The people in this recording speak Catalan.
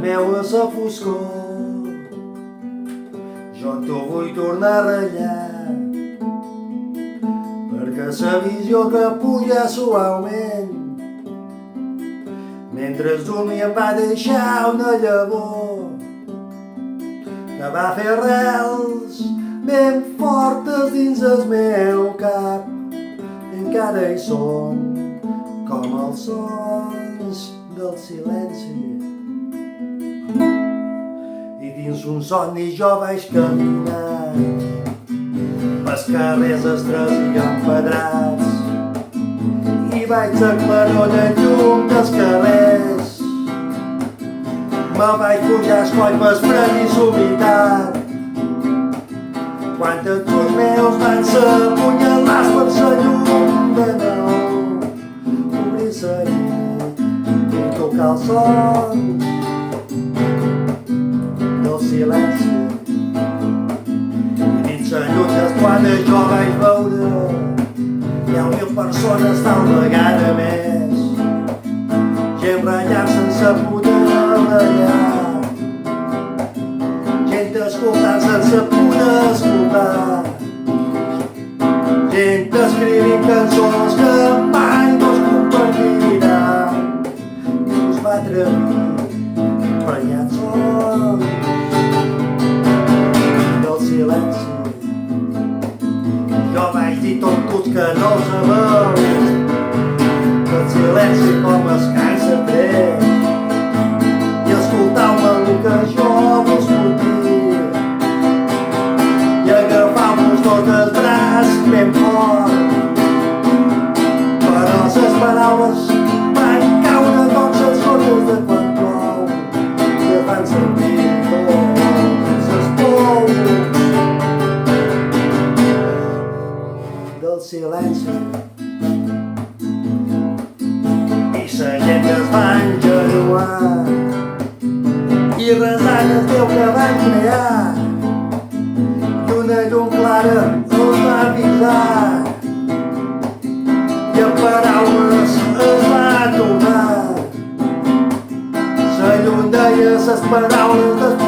meu a sa foscor. Jo t'ho vull tornar a ratllar, perquè sa visió que puja suaument mentre dormia em va deixar una llavor que va fer arrels ben fortes dins el meu cap. Encara hi són com els sons del silenci, i dins un somni jo vaig caminar pels carrers estrets i empedrats, i vaig a claror de llum dels carrers. Me vaig pujar els coipes pres i somitat, quan els ulls meus van ser apunyalats per sa llum de nou. Obrir sa nit i tocar el son del silenci, i dins sa llum dels quadres jo vaig veure 10.000 persones tal vegada més, gent ballant sense poder ballar, gent escoltant sense poder escoltar, gent escrivint cançons que mai no es compartiran. Ningú es va atrevir per llançons del silenci. Jo vaig dir tontos que no ho sabeu, que el silenci com es cansa fet, i escoltau-me el que jo vos vull dir, i agafau-vos tot el braç ben fort. Però ses paraules van caure com ses gotes de quan plou, que van sentir tots ses pous del silenci. I sa gent es va engenuar i resant el Déu que van crear, i una llum clara els va avisar, i en paraules es va tornar. Sa llum deia ses paraules